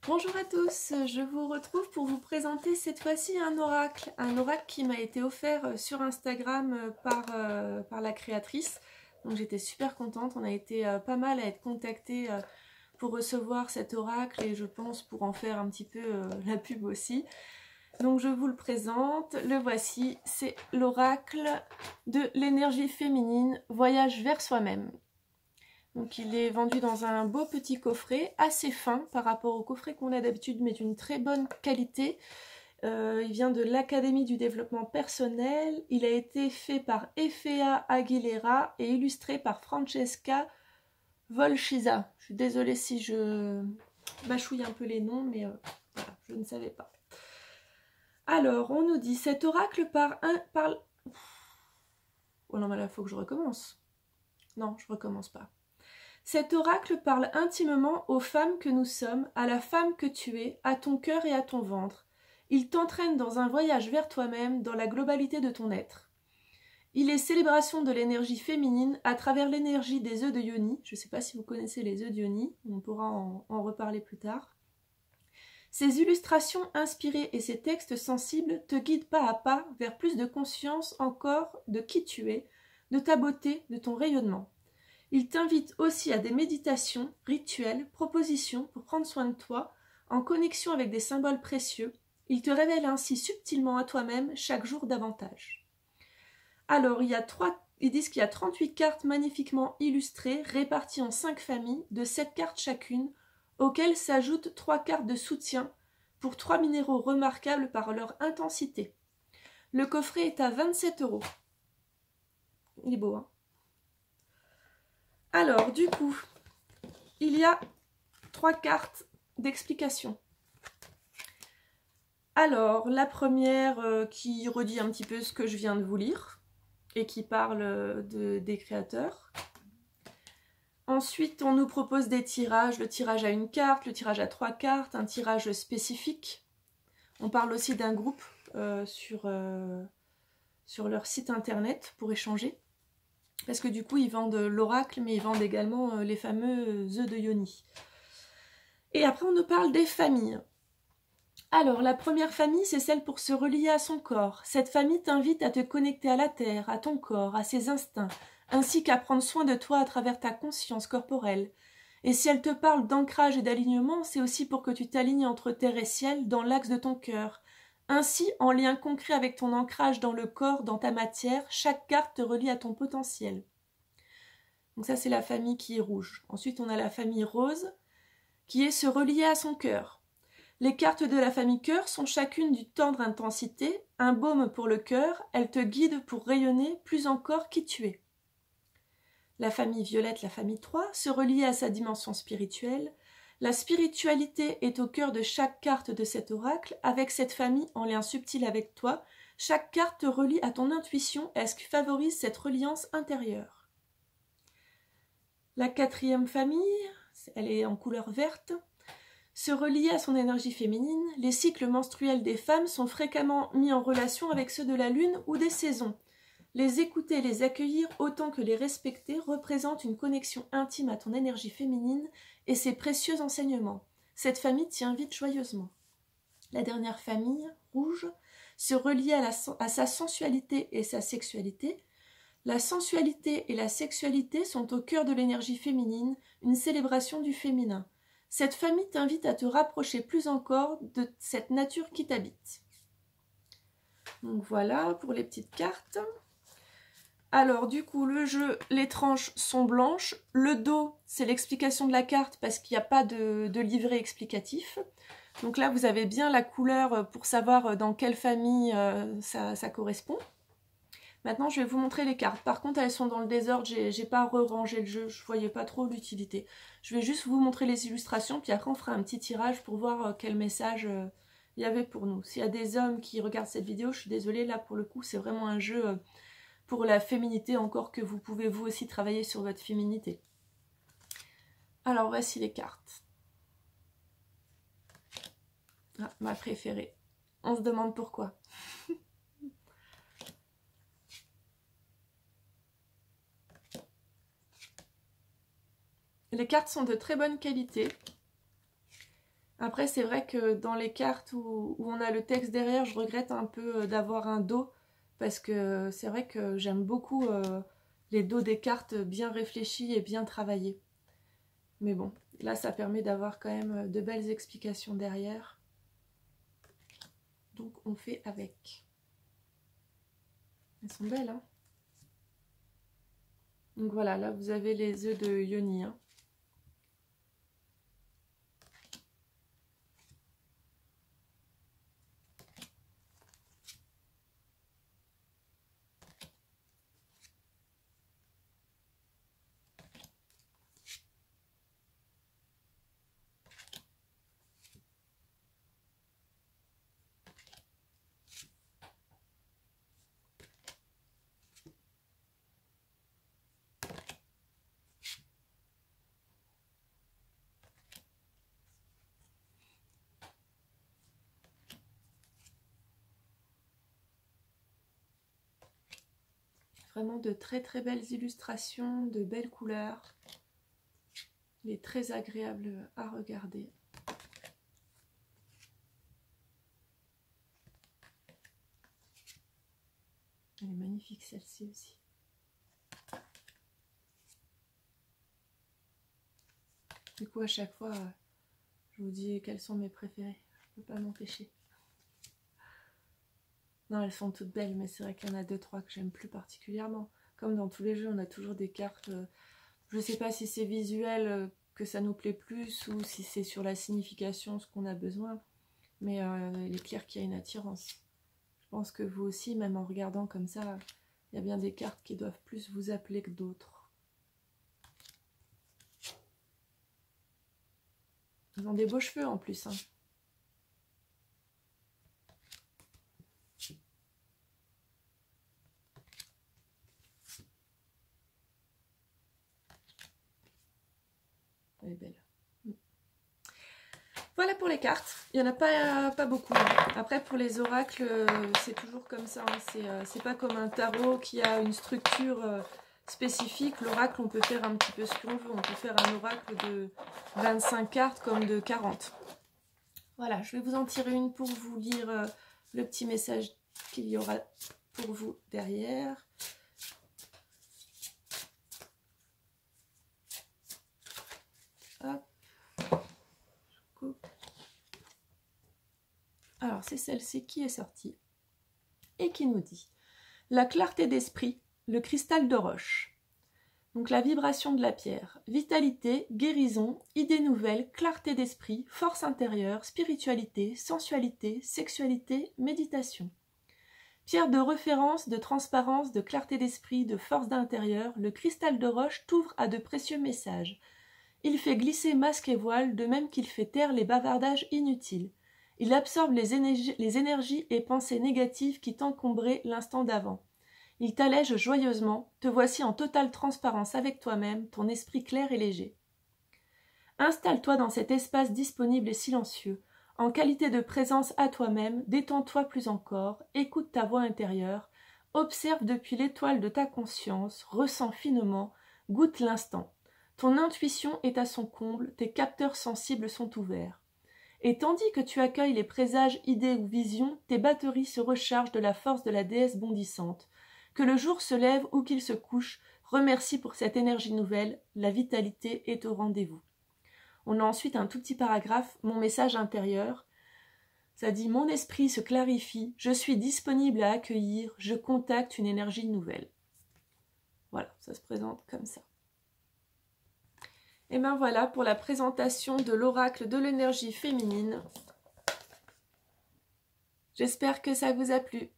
Bonjour à tous, je vous retrouve pour vous présenter cette fois-ci un oracle qui m'a été offert sur Instagram par la créatrice. Donc j'étais super contente, on a été pas mal à être contactés pour recevoir cet oracle et je pense pour en faire un petit peu la pub aussi. Donc je vous le présente, le voici, c'est l'oracle de l'énergie féminine, voyage vers soi-même. Donc il est vendu dans un beau petit coffret, assez fin par rapport au coffret qu'on a d'habitude, mais d'une très bonne qualité. Il vient de l'Académie du développement personnel. Il a été fait par Efea Aguilera et illustré par Francesca Volschiza. Je suis désolée si je bachouille un peu les noms, mais voilà, je ne savais pas. Alors, on nous dit, cet oracle parle... Oh non, mais là, il faut que je recommence. Non, je recommence pas. Cet oracle parle intimement aux femmes que nous sommes, à la femme que tu es, à ton cœur et à ton ventre. Il t'entraîne dans un voyage vers toi-même, dans la globalité de ton être. Il est célébration de l'énergie féminine à travers l'énergie des œufs de Yoni. Je ne sais pas si vous connaissez les œufs de Yoni, on pourra en reparler plus tard. Ces illustrations inspirées et ces textes sensibles te guident pas à pas vers plus de conscience encore de qui tu es, de ta beauté, de ton rayonnement. Il t'invite aussi à des méditations, rituels, propositions pour prendre soin de toi, en connexion avec des symboles précieux. Il te révèle ainsi subtilement à toi-même chaque jour davantage. Alors, ils disent qu'il y a 38 cartes magnifiquement illustrées, réparties en 5 familles de 7 cartes chacune, auxquelles s'ajoutent 3 cartes de soutien pour 3 minéraux remarquables par leur intensité. Le coffret est à 27 €. Il est beau, hein? Alors, du coup, il y a 3 cartes d'explication. Alors, la première qui redit un petit peu ce que je viens de vous lire et qui parle des créateurs. Ensuite, on nous propose des tirages, le tirage à 1 carte, le tirage à 3 cartes, un tirage spécifique. On parle aussi d'un groupe sur leur site internet pour échanger. Parce que du coup, ils vendent l'oracle, mais ils vendent également les fameux œufs de Yoni. Et après, on nous parle des familles. Alors, la première famille, c'est celle pour se relier à son corps. Cette famille t'invite à te connecter à la terre, à ton corps, à ses instincts, ainsi qu'à prendre soin de toi à travers ta conscience corporelle. Et si elle te parle d'ancrage et d'alignement, c'est aussi pour que tu t'alignes entre terre et ciel dans l'axe de ton cœur. Ainsi, en lien concret avec ton ancrage dans le corps, dans ta matière, chaque carte te relie à ton potentiel. Donc ça, c'est la famille qui est rouge. Ensuite, on a la famille rose, qui est se relier à son cœur. Les cartes de la famille cœur sont chacune d'une tendre intensité, un baume pour le cœur, elles te guident pour rayonner plus encore qui tu es. La famille violette, la famille 3, se relie à sa dimension spirituelle. La spiritualité est au cœur de chaque carte de cet oracle, avec cette famille en lien subtil avec toi. Chaque carte te relie à ton intuition et ce qui favorise cette reliance intérieure. La quatrième famille, elle est en couleur verte. Se relier à son énergie féminine, les cycles menstruels des femmes sont fréquemment mis en relation avec ceux de la lune ou des saisons. Les écouter et les accueillir autant que les respecter représente une connexion intime à ton énergie féminine et ses précieux enseignements. Cette famille t'y invite joyeusement. La dernière famille, rouge, se relier à sa sensualité et sa sexualité. La sensualité et la sexualité sont au cœur de l'énergie féminine, une célébration du féminin. Cette famille t'invite à te rapprocher plus encore de cette nature qui t'habite. Donc voilà pour les petites cartes. Alors du coup, le jeu, les tranches sont blanches. Le dos, c'est l'explication de la carte parce qu'il n'y a pas de livret explicatif. Donc là, vous avez bien la couleur pour savoir dans quelle famille ça correspond. Maintenant, je vais vous montrer les cartes. Par contre, elles sont dans le désordre, j'ai pas re-rangé le jeu, je voyais pas trop l'utilité. Je vais juste vous montrer les illustrations, puis après on fera un petit tirage pour voir quel message il y avait pour nous. S'il y a des hommes qui regardent cette vidéo, je suis désolée, là pour le coup, c'est vraiment un jeu pour la féminité, encore que vous pouvez vous aussi travailler sur votre féminité. Alors, voici les cartes. Ah, ma préférée. On se demande pourquoi. Les cartes sont de très bonne qualité. Après, c'est vrai que dans les cartes où on a le texte derrière, je regrette un peu d'avoir un dos, parce que c'est vrai que j'aime beaucoup les dos des cartes bien réfléchis et bien travaillés. Mais bon, là, ça permet d'avoir quand même de belles explications derrière. Donc, on fait avec. Elles sont belles, hein? Donc voilà, là, vous avez les œufs de Yoni, hein. Vraiment de très très belles illustrations, de belles couleurs. Il est très agréable à regarder. Elle est magnifique celle-ci aussi. Du coup, à chaque fois, je vous dis quelles sont mes préférées. Je ne peux pas m'empêcher. Non, elles sont toutes belles, mais c'est vrai qu'il y en a 2-3 que j'aime plus particulièrement. Comme dans tous les jeux, on a toujours des cartes... je ne sais pas si c'est visuel que ça nous plaît plus ou si c'est sur la signification, ce qu'on a besoin. Mais il est clair qu'il y a une attirance. Je pense que vous aussi, même en regardant comme ça, il y a bien des cartes qui doivent plus vous appeler que d'autres. Ils ont des beaux cheveux en plus, hein. Elle est belle. Voilà pour les cartes. Il n'y en a pas beaucoup. Après, pour les oracles, c'est toujours comme ça. Hein. C'est pas comme un tarot qui a une structure spécifique. L'oracle, on peut faire un petit peu ce qu'on veut. On peut faire un oracle de 25 cartes comme de 40. Voilà, je vais vous en tirer une pour vous lire le petit message qu'il y aura pour vous derrière. Hop. Alors, c'est celle-ci qui est sortie et qui nous dit « La clarté d'esprit, le cristal de roche ». Donc, la vibration de la pierre. Vitalité, guérison, idées nouvelles, clarté d'esprit, force intérieure, spiritualité, sensualité, sexualité, méditation. Pierre de référence, de transparence, de clarté d'esprit, de force d'intérieur, le cristal de roche t'ouvre à de précieux messages. Il fait glisser masque et voile, de même qu'il fait taire les bavardages inutiles. Il absorbe les énergies et pensées négatives qui t'encombraient l'instant d'avant. Il t'allège joyeusement, te voici en totale transparence avec toi-même, ton esprit clair et léger. Installe-toi dans cet espace disponible et silencieux. En qualité de présence à toi-même, détends-toi plus encore, écoute ta voix intérieure, observe depuis l'étoile de ta conscience, ressens finement, goûte l'instant. Ton intuition est à son comble, tes capteurs sensibles sont ouverts. Et tandis que tu accueilles les présages, idées ou visions, tes batteries se rechargent de la force de la déesse bondissante. Que le jour se lève ou qu'il se couche, remercie pour cette énergie nouvelle, la vitalité est au rendez-vous. On a ensuite un tout petit paragraphe, mon message intérieur. Ça dit « Mon esprit se clarifie, je suis disponible à accueillir, je contacte une énergie nouvelle. » Voilà, ça se présente comme ça. Et bien voilà pour la présentation de l'oracle de l'énergie féminine. J'espère que ça vous a plu.